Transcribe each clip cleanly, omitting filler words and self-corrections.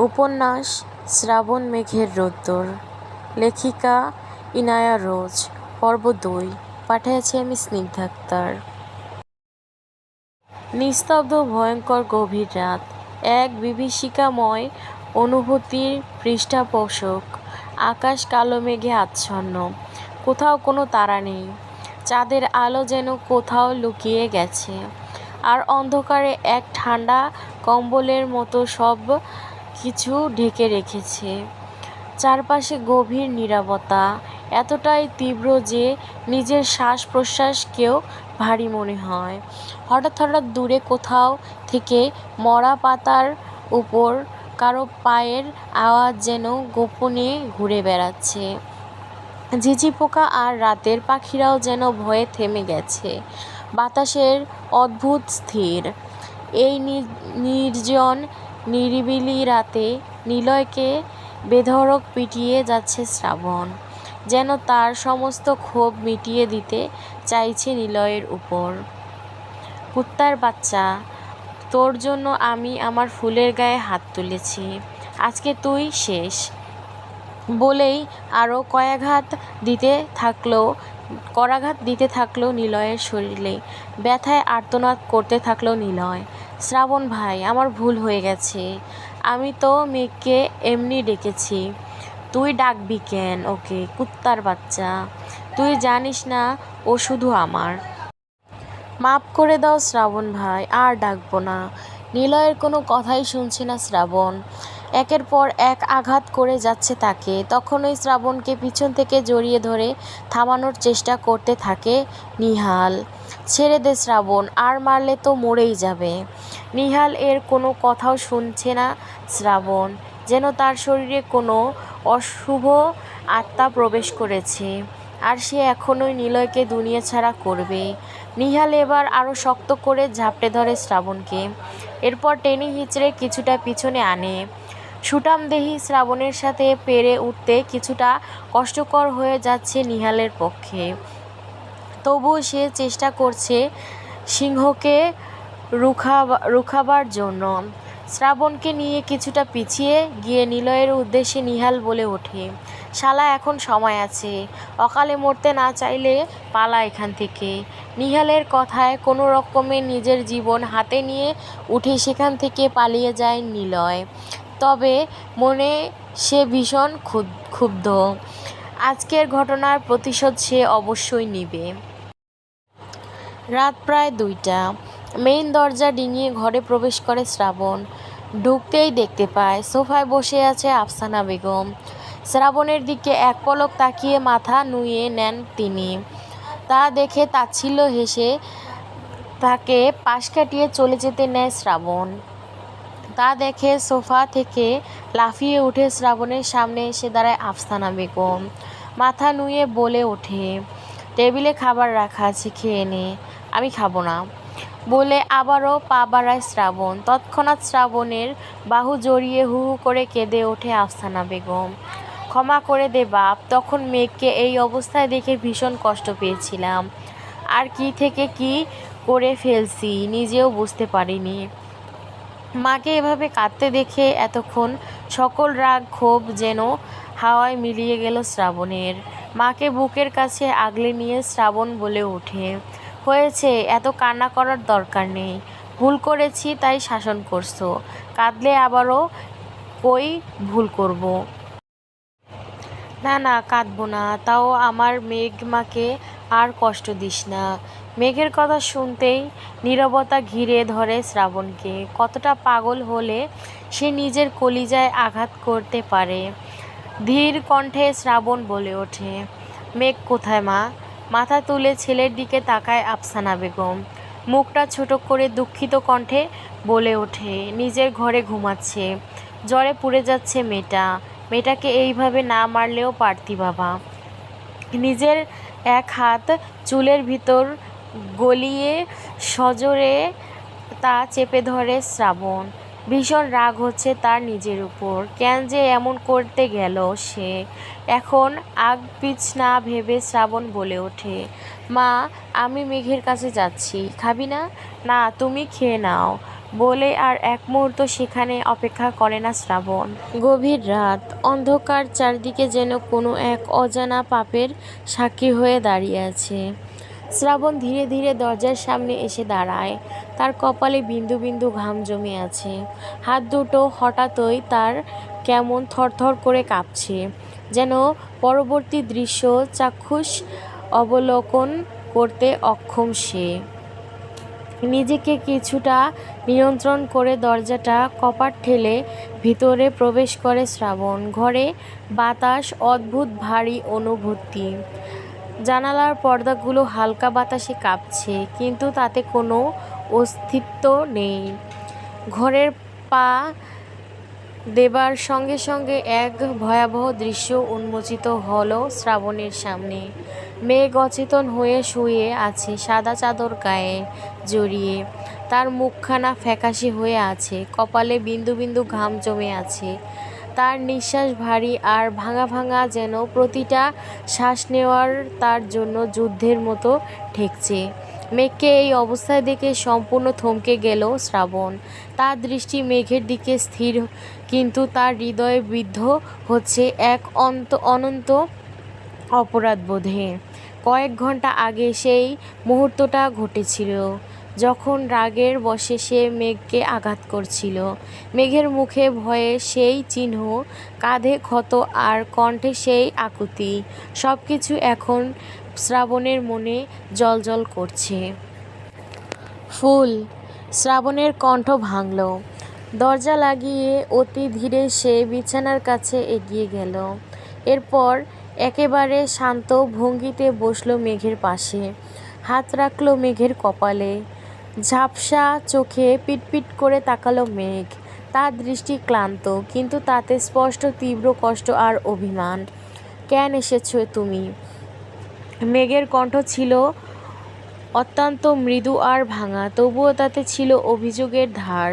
উপন্যাস শ্রাবণ মেঘের রোদ্দুর। লেখিকা ইনায়া রোজ। পর্ব ২। পাঠিয়েছি আমি স্নিগ্ধা আক্তার। নিস্তব্ধ ভয়ঙ্কর গভীর রাত, এক বিভীষিকাময় অনুভূতির পৃষ্ঠপোষক। আকাশ কালো মেঘে আচ্ছন্ন, কোথাও কোনো তারা নেই। চাঁদের আলো যেন কোথাও লুকিয়ে গেছে, আর অন্ধকারে এক ঠান্ডা কম্বলের মতো সব কিছু ঢেকে রেখেছে। চারপাশে গভীর নীরবতা, এতটাই তীব্র যে নিজের শ্বাস প্রশ্বাসকেও ভারী মনে হয়। হঠাৎ হঠাৎ দূরে কোথাও থেকে মরা পাতার উপর কারো পায়ের আওয়াজ যেন গোপনে ঘুরে বেড়াচ্ছে। ঝিঁঝি পোকা আর রাতের পাখিরাও যেন ভয়ে থেমে গেছে। বাতাসের অদ্ভুত স্থির। এই নির্জন নিরিবিলি রাতে নিলয়কে বেধড়ক পিটিয়ে যাচ্ছে শ্রাবণ, যেন তার সমস্ত ক্ষোভ মিটিয়ে দিতে চাইছে নিলয়ের উপর। কুত্তার বাচ্চা, তোর জন্য আমি আমার ফুলের গায়ে হাত তুলেছি, আজকে তুই শেষ। বলেই আরও করাঘাত দিতে থাকলো নিলয়ের শরীরে। ব্যথায় আর্তনাদ করতে থাকলো নিলয়। শ্রাবণ ভাই, আমার ভুল হয়ে গেছে। আমি তো মেঘকে এমনি ডেকেছি, তুই ডাকবি কেন ওকে? কুত্তার বাচ্চা, তুই জানিস না ও শুধু আমার। মাপ করে দাও শ্রাবণ ভাই, আর ডাকবো না। নিলয়ের কোনো কথাই শুনছে না শ্রাবণ। একের পর এক আঘাত করে যাচ্ছে তাকে। তখনই শ্রাবণকে পিছন থেকে জড়িয়ে ধরে থামানোর চেষ্টা করতে থাকে নিহাল। ছেড়ে দে শ্রাবণ, আর মারলে তো মরেই যাবে। নিহাল এর কোনো কথাও শুনছে না শ্রাবণ, যেন তার শরীরে কোনো অশুভ আত্মা প্রবেশ করেছে, আর সে এখনই নিলয়কে দুনিয়া ছাড়া করবে। নিহাল এবার আরও শক্ত করে ঝাপটে ধরে শ্রাবণকে, এরপর টেনে হিঁচড়ে কিছুটা পিছনে আনে। সুঠামদেহী শ্রাবণের সাথে পেরে উঠতে কিছুটা কষ্টকর হয়ে যাচ্ছে নিহালের পক্ষে। তবুও সে চেষ্টা করছে সিংহকে রুখাবার জন্য। শ্রাবণকে নিয়ে কিছুটা পিছিয়ে গিয়ে নিলয়ের উদ্দেশ্যে নিহাল বলে ওঠে, শালা, এখন সময় আছে। অকালে মরতে না চাইলে পালা এখান থেকে। নিহালের কথায় কোনো রকমে নিজের জীবন হাতে নিয়ে উঠে সেখান থেকে পালিয়ে যায় নিলয়। তবে মনে সে ভীষণ ক্ষুব্ধ। আজকের ঘটনার প্রতিশোধ সে অবশ্যই নিবে। রাত প্রায় ২টা। মেইন দরজা ডিঙিয়ে ঘরে প্রবেশ করে শ্রাবণ। ঢুকতেই দেখতে পায় সোফায় বসে আছে আফসানা বেগম। শ্রাবণের দিকে এক পলক তাকিয়ে মাথা নুইয়ে নেন তিনি। তা দেখে তাচ্ছিল্য হেসে তাকে পাশ কাটিয়ে চলে যেতে নেয় শ্রাবণ। তা দেখে সোফা থেকে লাফিয়ে উঠে শ্রাবণের সামনে এসে দাঁড়ায় আফসানা বেগম। মাথা নুয়ে বলে ওঠে, টেবিলে খাবার রাখা আছে, খেয়ে নে। আমি খাবো না বলে আবারও পা বাড়ায় শ্রাবণ। তৎক্ষণাৎ শ্রাবণের বাহু জড়িয়ে হু হু করে কেঁদে ওঠে আফসানা বেগম। ক্ষমা করে দে বাপ, তখন মেঘকে এই অবস্থায় দেখে ভীষণ কষ্ট পেয়েছিলাম, আর কি থেকে কি করে ফেলছি নিজেও বুঝতে পারিনি। মাকে এভাবে কাঁদতে দেখে এতক্ষণ সকল রাগ ক্ষোভ যেন হাওয়ায় মিলিয়ে গেল শ্রাবণের। মাকে বুকের কাছে আগলে নিয়ে শ্রাবণ বলে ওঠে, হয়েছে, এত কান্না করার দরকার নেই। ভুল করেছি তাই শাসন করছো, কাঁদলে আবারও কই ভুল করব। না না, কাঁদবো না, তাও আমার মেঘমাকে আর কষ্ট দিস না। মেঘের কথা শুনতেই নীরবতা ঘিরে ধরে শ্রাবণকে। কতটা পাগল হলে সে নিজের কলিজায় আঘাত করতে পারে। ধীর কণ্ঠে শ্রাবণ বলে ওঠে, মেঘ কোথায় মা? মাথা তুলে ছেলের দিকে তাকায় আফসানা বেগম। মুখটা ছোট করে দুঃখিত কণ্ঠে বলে ওঠে, নিজের ঘরে ঘুমাচ্ছে, জ্বরে পুড়ে যাচ্ছে মেয়েটাকে এইভাবে না মারলেও পারতি বাবা। নিজের এক হাত চুলের ভিতর গলিয়ে সজোরে তা চেপে ধরে শ্রাবণ। ভীষণ রাগ হচ্ছে তার নিজের উপর। কেন যে এমন করতে গেল সে? এখন আগ পিছ না ভেবে শ্রাবণ বলে ওঠে, মা, আমি মেঘের কাছে যাচ্ছি, খাবি না? না, তুমি খেয়ে নাও। বলে আর এক মুহূর্ত সেখানে অপেক্ষা করে না শ্রাবণ। গভীর রাত, অন্ধকার, চারদিকে যেন কোনো এক অজানা পাপের সাক্ষী হয়ে দাঁড়িয়ে আছে। শ্রাবণ ধীরে ধীরে দরজার সামনে এসে দাঁড়ায়। তার কপালে বিন্দু বিন্দু ঘাম জমে আছে। হাত দুটো হঠাৎই তার কেমন থরথর করে কাঁপছে, যেন পরবর্তী দৃশ্য চাক্ষুষ অবলোকন করতে অক্ষম সে। নিজেকে কিছুটা নিয়ন্ত্রণ করে দরজাটা কপাট ঠেলে ভিতরে প্রবেশ করে শ্রাবণ। ঘরে বাতাস অদ্ভুত ভারী অনুভূতি। জানালার পর্দাগুলো হালকা বাতাসে কাঁপছে, কিন্তু তাতে কোনো অস্তিত্ব নেই। ঘরের পা দেবার সঙ্গে সঙ্গে এক ভয়াবহ দৃশ্য উন্মোচিত হলো শ্রাবণের সামনে। মেঘ অচেতন হয়ে শুয়ে আছে সাদা চাদর গায়ে জড়িয়ে। তার মুখখানা ফ্যাকাশে হয়ে আছে, কপালে বিন্দু বিন্দু ঘাম জমে আছে। তার নিঃশ্বাস ভারী আর ভাঙা ভাঙা, যেন প্রতিটা শ্বাস নেওয়ার তার জন্য যুদ্ধের মতো ঠেকছে। মেঘকে এই অবস্থায় দেখে সম্পূর্ণ থমকে গেল শ্রাবণ। তার দৃষ্টি মেঘের দিকে স্থির, কিন্তু তার হৃদয়ে বিদ্ধ হচ্ছে এক অনন্ত অপরাধবোধে। কয়েক ঘন্টা আগে সেই মুহূর্তটা ঘটেছিল, যখন রাগের বশে সে মেঘকে আঘাত করছিল। মেঘের মুখে ভয়ের সেই চিহ্ন, কাঁধে ক্ষত আর কণ্ঠে সেই আকুতি। সব কিছু এখন শ্রাবণের মনে জ্বলজ্বল করছে। ফুল। শ্রাবণের কণ্ঠ ভাঙল। দরজা লাগিয়ে অতি ধীরে সে বিছানার কাছে এগিয়ে গেল। এরপর একেবারে শান্ত ভঙ্গিতে বসল মেঘের পাশে। হাত রাখল মেঘের কপালে। ঝাপসা চোখে পিটপিট করে তাকালো মেঘ। তার দৃষ্টি ক্লান্ত, কিন্তু তাতে স্পষ্ট তীব্র কষ্ট আর অভিমান। কেন এসেছ তুমি? মেঘের কণ্ঠ ছিল অত্যন্ত মৃদু আর ভাঙা, তবুও তাতে ছিল অভিযোগের ধার।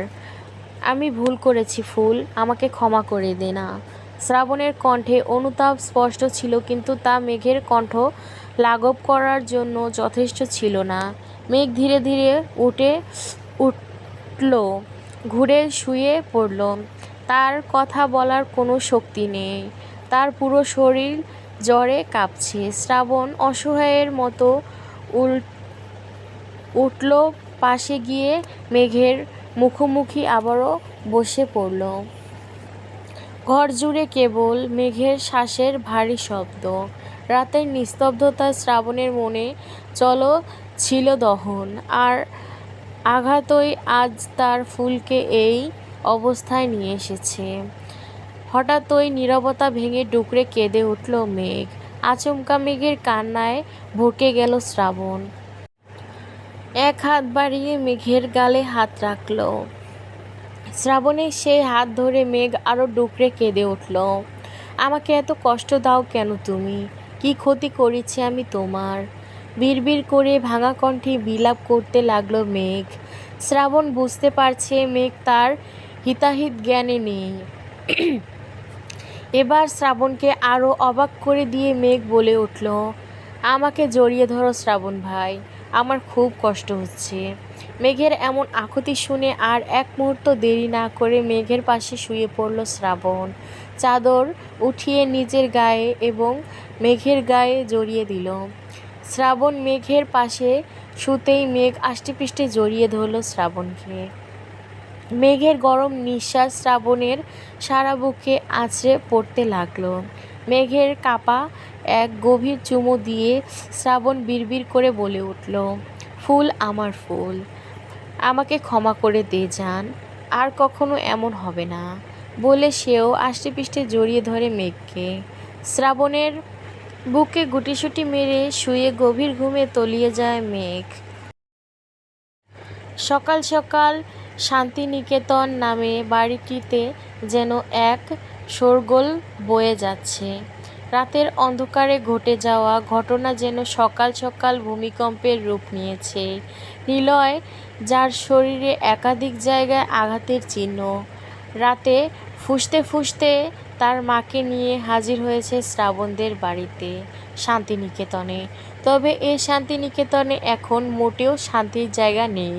আমি ভুল করেছি ফুল, আমাকে ক্ষমা করে দে না। শ্রাবণের কণ্ঠে অনুতাপ স্পষ্ট ছিল, কিন্তু তা মেঘের কণ্ঠ লাঘব করার জন্য যথেষ্ট ছিল না। মেঘ ধীরে ধীরে উঠল, ঘুরে শুয়ে পড়ল। তার কথা বলার কোনো শক্তি নেই। তার পুরো শরীর জ্বরে কাঁপছে। শ্রাবণ অসহায়ের মতো উঠল, পাশে গিয়ে মেঘের মুখোমুখি আবারও বসে পড়ল। ঘর জুড়ে কেবল মেঘের শ্বাসের ভারী শব্দ। রাতের নিস্তব্ধতায় শ্রাবণের মনে ছিল দহন আর আঘাতই আজ তার ফুলকে এই অবস্থায় নিয়ে এসেছে। হঠাৎই নীরবতা ভেঙে ডুকরে কেঁদে উঠল মেঘ। আচমকা মেঘের কান্নায় ভড়কে গেল শ্রাবণ। এক হাত বাড়িয়ে মেঘের গালে হাত রাখল। শ্রাবণের সেই হাত ধরে মেঘ আরও ডুকরে কেঁদে উঠল। আমাকে এত কষ্ট দাও কেন তুমি? কি ক্ষতি করেছি আমি তোমার? বিড়বিড় করে ভাঙা কণ্ঠে বিলাপ করতে লাগলো মেঘ। শ্রাবণ বুঝতে পারছে মেঘ তার হিতাহিত জ্ঞানে নেই। এবার শ্রাবণকে আরও অবাক করে দিয়ে মেঘ বলে উঠল, আমাকে জড়িয়ে ধরো শ্রাবণ ভাই, আমার খুব কষ্ট হচ্ছে। মেঘের এমন আকুতি শুনে আর এক মুহূর্ত দেরি না করে মেঘের পাশে শুয়ে পড়ল শ্রাবণ। চাদর উঠিয়ে নিজের গায়ে এবং মেঘের গায়ে জড়িয়ে দিল। শ্রাবণ মেঘের পাশে শুতেই মেঘ আষ্টেপৃষ্ঠে জড়িয়ে ধরল শ্রাবণকে। মেঘের গরম নিঃশ্বাস শ্রাবণের সারা বুকে আছড়ে পড়তে লাগলো। মেঘের কাপা এক গভীর চুমু দিয়ে শ্রাবণ বিড়বিড় করে বলে উঠল, ফুল আমার ফুল, আমাকে ক্ষমা করে দে জান, আর কখনো এমন হবে না। বলে সেও আষ্টেপৃষ্ঠে জড়িয়ে ধরে মেঘকে। শ্রাবণের বুকে গুটিসুটি মেরে শুয়ে গভীর ঘুমে তলিয়ে যায় মেঘ। সকাল সকাল শান্তিনিকেতন নামে বাড়িটিতে যেন এক শোরগোল বয়ে যাচ্ছে। রাতের অন্ধকারে ঘটে যাওয়া ঘটনা যেন সকাল সকাল ভূমিকম্পের রূপ নিয়েছে। নিলয়, যার শরীরে একাধিক জায়গায় আঘাতের চিহ্ন, রাতে ফুঁসতে ফুঁসতে তার মাকে নিয়ে হাজির হয়েছে শ্রাবণদের বাড়িতে শান্তিনিকেতনে। তবে এই শান্তিনিকেতনে এখন মোটেও শান্তির জায়গা নেই।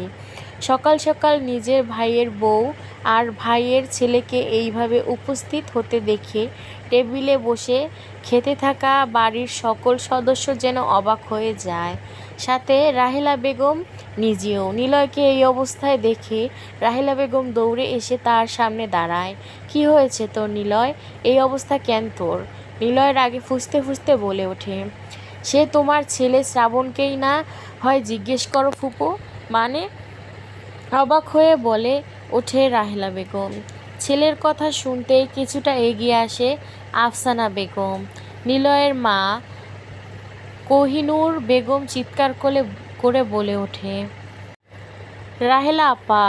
সকাল সকাল নিজের ভাইয়ের বউ আর ভাইয়ের ছেলেকে এইভাবে উপস্থিত হতে দেখে টেবিলে বসে খেতে থাকা বাড়ির সকল সদস্য যেন অবাক হয়ে যায়, সাথে রাহেলা বেগম নিজেও। নিলয়কে এই অবস্থায় দেখে রাহেলা বেগম দৌড়ে এসে তার সামনে দাঁড়ায়। কি হয়েছে তোর নিলয়, এই অবস্থা কেন তোর? নিলয়ের আগে ফুঁসতে ফুঁসতে বলে ওঠে, সে তোমার ছেলে শ্রাবণকেই না হয় জিজ্ঞেস করো ফুপো। মানে? অবাক হয়ে বলে ওঠে রাহেলা বেগম। ছেলের কথা শুনতেই কিছুটা এগিয়ে আসে আফসানা বেগম। নিলয়ের মা কোহিনূর বেগম চিৎকার করে বলে ওঠে, রাহেলা আপা,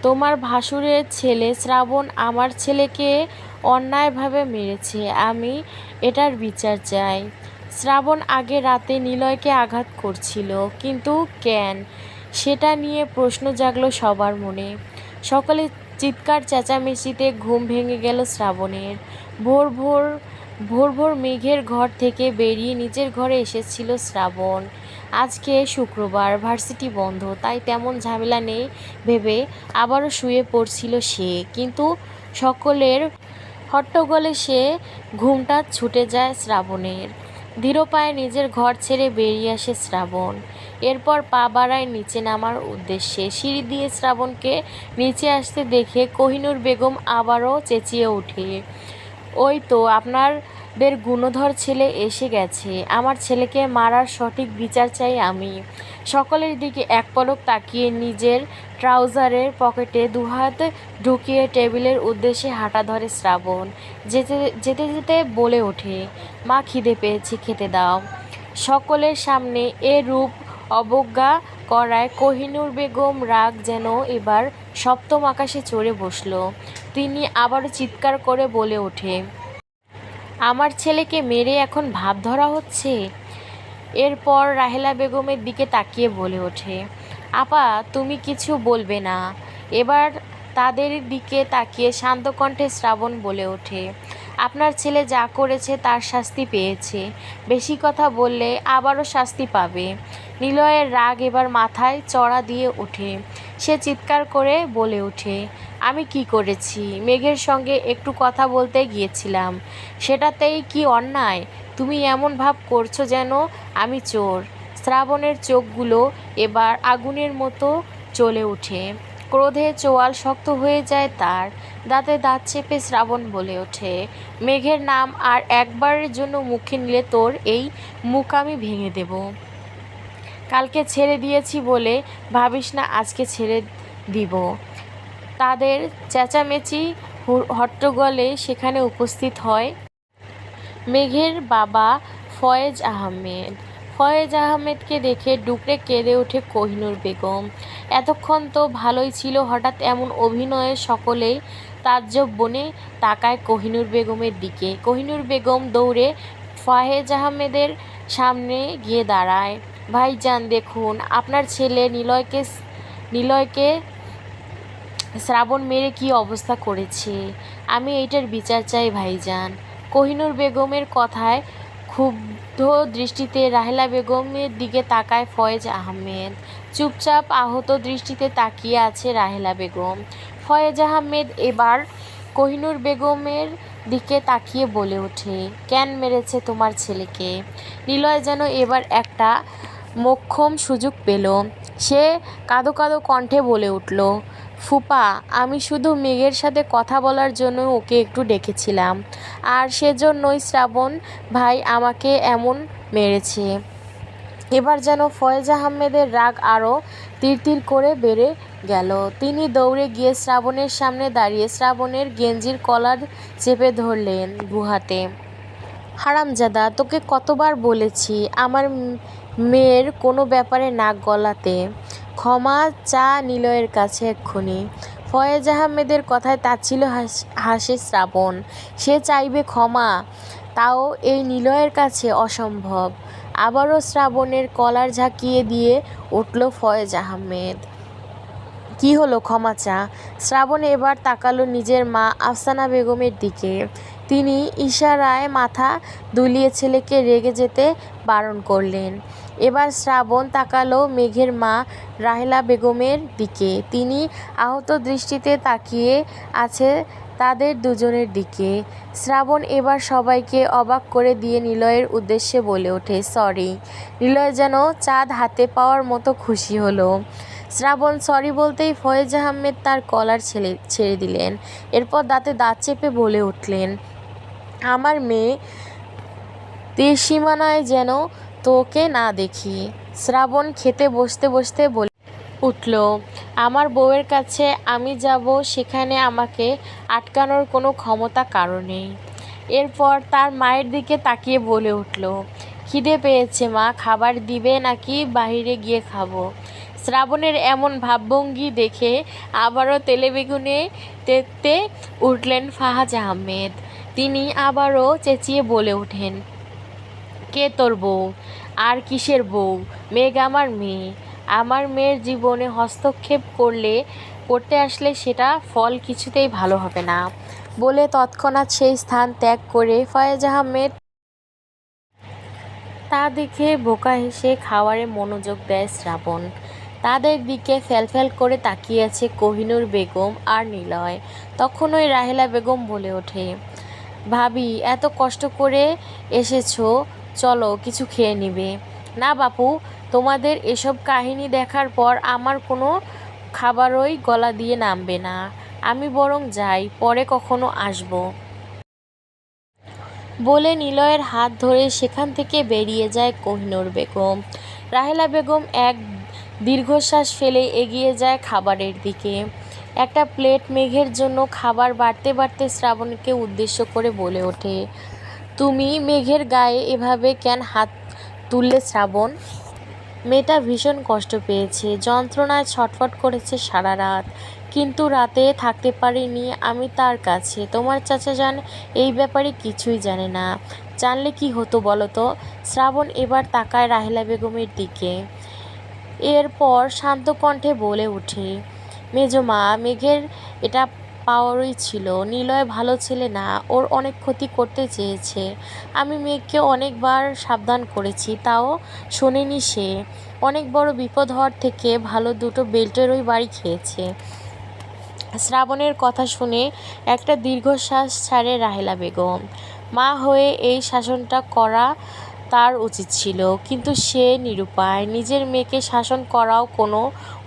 তোমার ভাসুরের ছেলে শ্রাবণ আমার ছেলেকে অন্যায়ভাবে মেরেছে, আমি এটার বিচার চাই। শ্রাবণ আগে রাতে নিলয়কে আঘাত করছিল, কিন্তু কেন, সেটা নিয়ে প্রশ্ন জাগলো সবার মনে। সকলে চিৎকার চেঁচামেচিতে ঘুম ভেঙে গেল শ্রাবণের। ভোর ভোর ভোর ভোর মেঘের ঘর থেকে বেরিয়ে নিজের ঘরে এসেছিল শ্রাবণ। আজকে শুক্রবার, ভার্সিটি বন্ধ, তাই তেমন ঝামেলা নেই ভেবে আবারও শুয়ে পড়ছিল সে। কিন্তু সকলের হট্টগোলে সে ঘুমটা ছুটে যায় শ্রাবণের। ধীর পায়ে নিজের ঘর ছেড়ে বেরিয়ে আসে শ্রাবণ। এরপর পা বাড়ায় নিচে নামার উদ্দেশ্যে। সিঁড়ি দিয়ে শ্রাবণকে নিচে আসতে দেখে কোহিনূর বেগম আবারও চেঁচিয়ে ওঠে, ওই তো আপনাদের গুণধর ছেলে এসে গেছে, আমার ছেলেকে মারার সঠিক বিচার চাই আমি। সকলের দিকে এক পলক তাকিয়ে নিজের ট্রাউজারের পকেটে দুহাত ঢুকিয়ে টেবিলের উদ্দেশ্যে হাঁটা ধরে শ্রাবণ। যেতে যেতে যেতে বলে ওঠে, মা খিদে পেয়েছে, খেতে দাও। সকলের সামনে এ রূপ অবজ্ঞা করায় কোহিনূর বেগম রাগ যেন এবার সপ্তম আকাশে চড়ে বসল। তিনি আবারও চিৎকার করে বলে ওঠে, আমার ছেলেকে মেরে এখন ভাব ধরা হচ্ছে? এরপর রাহেলা বেগমের দিকে তাকিয়ে বলে ওঠে, আপা তুমি কিছু বলবে না? এবার তাদের দিকে তাকিয়ে শান্ত কণ্ঠে শ্রাবণ বলে ওঠে, আপনার ছেলে যা করেছে তার শাস্তি পেয়েছে, বেশি কথা বললে আবারও শাস্তি পাবে। নিলয়ের রাগ এবার মাথায় চড়া দিয়ে ওঠে। সে চিৎকার করে বলে ওঠে, আমি কি করেছি? মেঘের সঙ্গে একটু কথা বলতে গিয়েছিলাম, সেটাতেই কি অন্যায়? তুমি এমন ভাব করছো যেন আমি চোর। শ্রাবণের চোখগুলো এবার আগুনের মতো জ্বলে ওঠে। ক্রোধে চোয়াল শক্ত হয়ে যায় তার। দাঁতে দাঁত চেপে শ্রাবণ বলে ওঠে, মেঘের নাম আর একবারের জন্য মুখে নিলে তোর এই মুখ আমি ভেঙে দেব। কালকে ছেড়ে দিয়েছি বলে ভাবিস না আজকে ছেড়ে দিব। তাদের চেঁচামেচি হট্টগোলে সেখানে উপস্থিত হয় মেঘের বাবা ফয়েজ আহমেদ। ফয়েজ আহমেদকে দেখে ডুকরে কেঁদে ওঠে কোহিনূর বেগম। এতক্ষণ তো ভালোই ছিল, হঠাৎ এমন অভিনয়ে সকলেই তাজ্জব বনে তাকায় কোহিনূর বেগমের দিকে। কোহিনূর বেগম দৌড়ে ফয়েজ আহমেদের সামনে গিয়ে দাঁড়ায়। ভাইজান দেখুন, আপনার ছেলে নিলয়কে শ্রাবণ মেরে কী অবস্থা করেছে, আমি এইটার বিচার চাই ভাইজান। কোহিনূর বেগমের কথায় ক্ষুব্ধ দৃষ্টিতে রাহেলা বেগমের দিকে তাকায় ফয়েজ আহমেদ। চুপচাপ আহত দৃষ্টিতে তাকিয়ে আছে রাহেলা বেগম। ফয়েজ আহমেদ এবার কোহিনূর বেগমের দিকে তাকিয়ে বলে ওঠে, কেন মেরেছে তোমার ছেলেকে? নিলয় যেন এবার একটা মোক্ষম সুযোগ পেল। সে কাঁদো কাঁদো কণ্ঠে বলে উঠল, ফুপা, আমি শুধু মেঘের সাথে কথা বলার জন্য ওকে একটু ডেকেছিলাম, আর সেজন্যই শ্রাবণ ভাই আমাকে এমন মেরেছে। এবার যেন ফয়েজ আহমেদের রাগ আরও তিরতির করে বেড়ে গেল। তিনি দৌড়ে গিয়ে শ্রাবণের সামনে দাঁড়িয়ে শ্রাবণের গেঞ্জির কলার চেপে ধরলেন দুহাতে। হারামজাদা, তোকে কতবার বলেছি আমার মেয়ের কোনো ব্যাপারে নাক গলাতে? ক্ষমা চা নিলয়ের কাছে এক্ষুনি। ফয়েজ আহমেদের কথায় তাচ্ছিল্য হাসে শ্রাবণ। সে চাইবে ক্ষমা, তাও এই নিলয়ের কাছে অসম্ভব। আবারও শ্রাবণের কলার ঝাঁকিয়ে দিয়ে উঠল ফয়েজ আহমেদ। কি হলো, ক্ষমা চা? শ্রাবণ এবার তাকালো নিজের মা আফসানা বেগমের দিকে। তিনি ইশারায় মাথা দুলিয়ে ছেলেকে রেগে যেতে বারণ করলেন। এবার শ্রাবণ তাকালো মেঘের মা রাহেলা বেগমের দিকে। তিনি আহত দৃষ্টিতে তাকিয়ে আছে তাদের দুজনের দিকে। শ্রাবণ এবার সবাইকে অবাক করে দিয়ে নিলয়ের উদ্দেশ্যে বলে ওঠে, সরি। নিলয় যেন চাঁদ হাতে পাওয়ার মতো খুশি হলো। শ্রাবণ সরি বলতেই ফয়েজ আহমেদ তার কলার ছেড়ে দিলেন। এরপর দাঁতে দাঁত চেপে বলে উঠলেন, আমার মেয়ে তীরসীমানায় যেন তোকে না দেখি। শ্রাবণ খেতে বসতে বসতে বলে উঠল, আমার বউয়ের কাছে আমি যাব, সেখানে আমাকে আটকানোর কোনো ক্ষমতা কারো নেই। এরপর তার মায়ের দিকে তাকিয়ে বলে উঠল, খিদে পেয়েছে মা, খাবার দিবে নাকি বাইরে গিয়ে খাবো? শ্রাবণের এমন ভাবভঙ্গি দেখে আবারও তেলে বেগুনে তেতে উঠলেন ফাহাজ আহমেদ। তিনি আবারও চেঁচিয়ে বলে ওঠেন, কে তোর বউ? আর কিসের বউ? মেঘ আমার মেয়ে। আমার মেয়ের জীবনে হস্তক্ষেপ করতে আসলে সেটা ফল কিছুতেই ভালো হবে না বলে তৎক্ষণাৎ সেই স্থান ত্যাগ করে ফয়েজ আহমেদ তা দেখে বোকা হেসে খাওয়ারে মনোযোগ দেয় শ্রাবণ। তাদের দিকে ফ্যালফ্যাল করে তাকিয়ে আছে কোহিনূর বেগম আর নিলয়। তখনই রাহেলা বেগম বলে ওঠে, ভাবি এত কষ্ট করে এসেছো, চলো কিছু খেয়ে নিবে। না বাপু, তোমাদের এসব কাহিনী দেখার পর আমার কোনো খাবারই গলা দিয়ে নামবে না। আমি বরং যাই, পরে কখনো আসবো বলে নিলয়ের হাত ধরে সেখান থেকে বেরিয়ে যায় কোহিনূর বেগম। রাহেলা বেগম এক দীর্ঘশ্বাস ফেলে এগিয়ে যায় খাবারের দিকে। একটা প্লেট মেঘের জন্য খাবার বাড়তে বাড়তে শ্রাবণকে উদ্দেশ্য করে বলে ওঠে, তুমি মেঘের গায়ে এভাবে কেন হাত তুললে শ্রাবণ? মেয়েটা ভীষণ কষ্ট পেয়েছে, যন্ত্রণায় ছটফট করেছে সারা রাত, কিন্তু রাতে থাকতে পারিনি আমি তার কাছে। তোমার চাচাজান এই ব্যাপারে কিছুই জানে না। জানলে কি হতো বলো তো? শ্রাবণ এবার তাকায় রাহেলা বেগমের দিকে। এরপর শান্ত কণ্ঠে বলে ওঠে, মেজমা, মেঘের এটা পাওয়ারই ছিল। নিলয় ভালো ছেলে না, ওর অনেক ক্ষতি করতে চেয়েছে। আমি মেঘকে অনেকবার সাবধান করেছি, তাও শোনেনি সে। অনেক বড় বিপদ হওয়ার থেকে ভালো দুটো বেল্টেরই বাড়ি খেয়েছে। শ্রাবণের কথা শুনে একটা দীর্ঘশ্বাস ছাড়ে রাহেলা বেগম। মা হয়ে এই শাসনটা করা তার উচিত ছিল, কিন্তু সে নিরুপায়। নিজের মেয়েকে শাসন করাও কোনো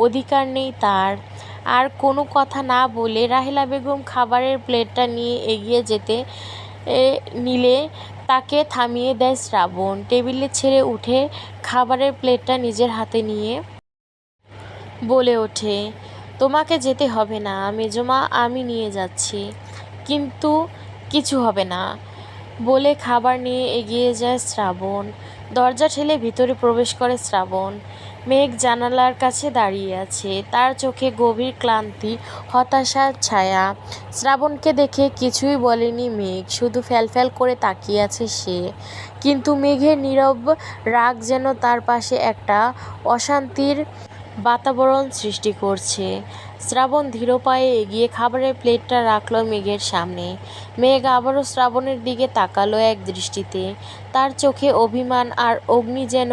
অধিকার নেই তার। আর কোনো কথা না বলে রাহেলা বেগম খাবারের প্লেটটা নিয়ে এগিয়ে যেতে নিলে তাকে থামিয়ে দেয় শ্রাবণ। টেবিলে ছেড়ে উঠে খাবারের প্লেটটা নিজের হাতে নিয়ে বলে ওঠে, তোমাকে যেতে হবে না মেজমা, আমি নিয়ে যাচ্ছি। কিন্তু কিছু হবে না বলে খাবার নিয়ে এগিয়ে যায় শ্রাবণ। দরজা ঠেলে ভিতরে প্রবেশ করে শ্রাবণ। মেঘ জানালার কাছে দাঁড়িয়ে আছে, তার চোখে গভীর ক্লান্তি, হতাশার ছায়া। শ্রাবণকে দেখে কিছুই বলেনি মেঘ, শুধু ফ্যালফ্যাল করে তাকিয়ে আছে সে। কিন্তু মেঘের নীরব রাগ যেন তার পাশে একটা অশান্তির বাতাবরণ সৃষ্টি করছে। শ্রাবণ ধীর পায়ে এগিয়ে খাবারের প্লেটটা রাখল মেঘের সামনে। মেঘ আবারও শ্রাবণের দিকে তাকালো এক দৃষ্টিতে। তার চোখে অভিমান আর অগ্নি যেন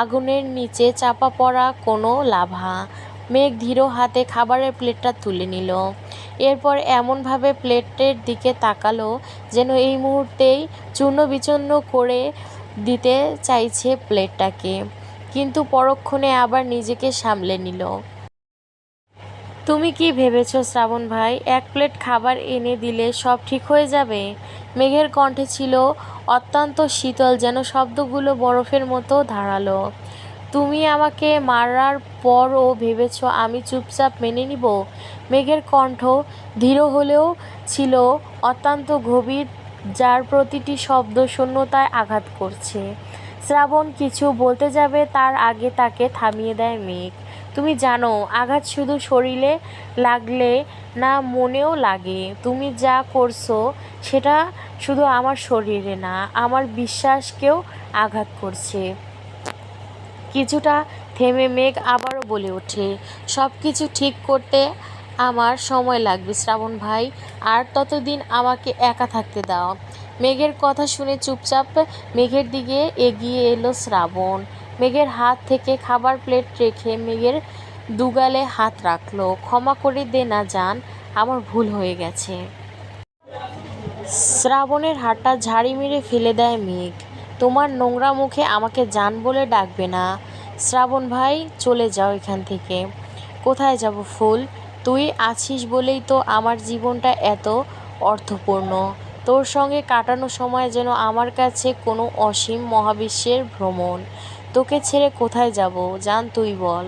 আগুনের নিচে চাপা পড়া কোনো লাভা। মেঘ ধীর হাতে খাবারের প্লেটটা তুলে নিল। এরপর এমনভাবে প্লেটের দিকে তাকালো যেন এই মুহূর্তেই চূর্ণ বিচূর্ণ করে দিতে চাইছে প্লেটটাকে, কিন্তু পরক্ষণে আবার নিজেকে সামলে নিল। তুমি কি ভেবেছ শ্রাবণ ভাই, এক প্লেট খাবার এনে দিলে সব ঠিক হয়ে যাবে? মেঘের কণ্ঠে ছিল অত্যন্ত শীতল, যেন শব্দগুলো বরফের মতো ধারালো। তুমি আমাকে মারার পরও ভেবেছ আমি চুপচাপ মেনে নিব? মেঘের কণ্ঠ ধীর হলেও ছিল অত্যন্ত গভীর, যার প্রতিটি শব্দ শূন্যতায় আঘাত করছে। শ্রাবণ কিছু বলতে যাবে তার আগে তাকে থামিয়ে দেয় মেঘ। তুমি জানো, আঘাত শুধু শরীরে লাগলে না, মনেও লাগে। তুমি যা করছো সেটা শুধু আমার শরীরে না, আমার বিশ্বাসকেও আঘাত করছে। কিছুটা থেমে মেঘ আবারও বলে ওঠে, সব কিছু ঠিক করতে আমার সময় লাগবে শ্রাবণ ভাই, আর ততদিন আমাকে একা থাকতে দাও। মেঘের কথা শুনে চুপচাপ মেঘের দিকে এগিয়ে এলো শ্রাবণ। মেঘের হাত থেকে খাবার প্লেট রেখে মেঘের দুগালে হাত রাখলো। ক্ষমা করে দে না জান, আমার ভুল হয়ে গেছে। শ্রাবণের হাতটা ঝাড়ি মেরে ফেলে দেয় মেঘ। তোমার নোংরা মুখে আমাকে জান বলে ডাকবে না। শ্রাবণ ভাই, চলে যাও এখান থেকে। কোথায় যাব ফুল? তুই আছিস বলেই তো আমার জীবনটা এত অর্থপূর্ণ। তোর সঙ্গে কাটানো সময় যেন আমার কাছে কোনো অসীম মহাবিশ্বের ভ্রমণ। তোকে ছেড়ে কোথায় যাব জান, তুই বল।